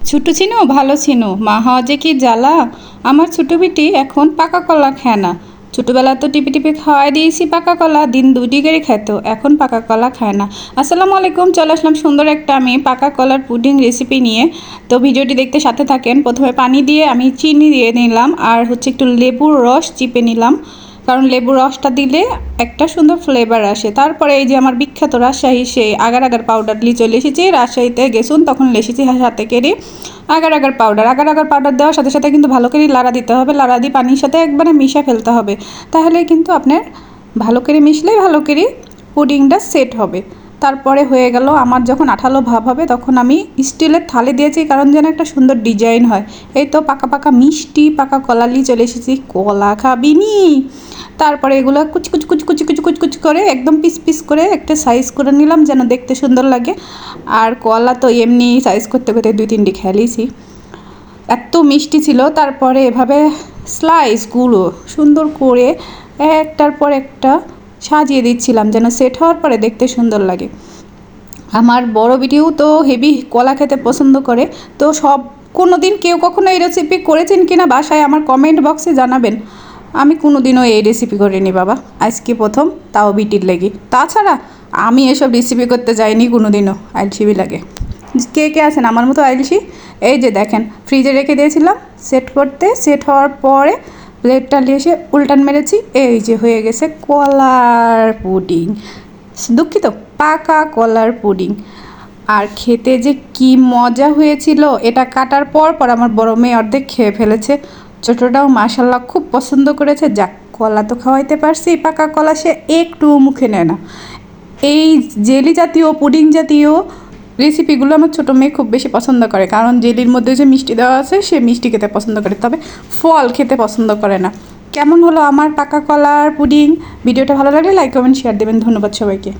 ছোট ছিনু ভালো ছিনু মা হওয়া যে কি জ্বালা। আমার ছোট বিটি এখন পাকা কলা খায় না। ছোটবেলা তো টিপে টিপে খাওয়াই দিয়েছি পাকা কলা, দিন দুটি করে খেত, এখন পাকা কলা খায় না। আসসালামু আলাইকুম, চলে আসলাম সুন্দর একটা আমি পাকা কলার পুডিং রেসিপি নিয়ে। তো ভিডিওটি দেখতে সাথে থাকেন। প্রথমে পানি দিয়ে আমি চিনি দিয়ে নিলাম, আর হচ্ছে একটু লেবুর রস চিপে নিলাম, কারণ লেবুর রসটা দিলে একটা সুন্দর ফ্লেভার আসে। তারপরে এই যে আমার বিখ্যাত রাজশাহী সেই আগার আগার পাউডার নিয়ে চলে এসেছি। রাজশাহীতে গেছুন তখন এসেছি সাথে করে আগার আগার পাউডার দেওয়ার সাথে সাথে কিন্তু ভালো করে লাড়া দিতে হবে। লাড়া দিয়ে পানির সাথে একবারে মিশা ফেলতে হবে, তাহলে কিন্তু আপনার ভালো করে মিশলেই ভালো করে পুডিংটা সেট হবে। তারপরে হয়ে গেল আমার যখন আঠালো ভাব হবে তখন আমি স্টিলের থালে দিয়েছি, কারণ যেন একটা সুন্দর ডিজাইন হয়। এই তো পাকা পাকা মিষ্টি পাকা কলালি চলে এসেছি। কলা খাবি নি? তারপরে এগুলো কুচি কুচি কুচি কুচি কুচি কুচি কুচি করে একদম পিস পিস করে একটা সাইজ করে নিলাম যেন দেখতে সুন্দর লাগে। আর কলা তো এমনি সাইজ করতে করতে 2-3টি খেলেছি, এত মিষ্টি ছিল। তারপরে এভাবে স্লাইসগুলো সুন্দর করে একটার পর একটা সাজিয়ে দিচ্ছিলাম যেন সেট হওয়ার পরে দেখতে সুন্দর লাগে। আমার বড় বিটিও তো হেভি কলা খেতে পছন্দ করে। তো কোনো দিন কেউ কখনো এই রেসিপি করেছেন কিনা বাসায় আমার কমেন্ট বক্সে জানাবেন। আমি কোনো দিনও এই রেসিপি করিনি বাবা, আজকে প্রথম, তাও বিটির লেগে। তাছাড়া আমি এসব রেসিপি করতে যাইনি কোনো দিনও, আইলসিবি লাগে। কে কে আছেন আমার মতো আইলসি? এই যে দেখেন, ফ্রিজে রেখে দিয়েছিলাম সেট করতে, সেট হওয়ার পরে প্লেটটা নিয়ে এসে উল্টান মেরেছি, এই যে হয়ে গেছে কলার পুডিং। দুঃখিত, পাকা কলার পুডিং। আর খেতে যে কি মজা হয়েছিল, এটা কাটার পর পর আমার বড় মেয়ে অর্ধেক খেয়ে ফেলেছে, ছোটোটাও মাশাল্লাহ খুব পছন্দ করেছে। যাক, কলা তো খাওয়াইতে পারছি, পাকা কলা সে একটু মুখে নেয় না। এই জেলি জাতীয় পুডিং জাতীয় রেসিপিগুলো আমার ছোটো মেয়ে খুব বেশি পছন্দ করে, কারণ জেলির মধ্যে যে মিষ্টি দেওয়া আছে সে মিষ্টি খেতে পছন্দ করে, তবে ফল খেতে পছন্দ করে না। কেমন হলো আমার পাকা কলার পুডিং? ভিডিওটা ভালো লাগলে লাইক কমেন্ট শেয়ার দেবেন। ধন্যবাদ সবাইকে।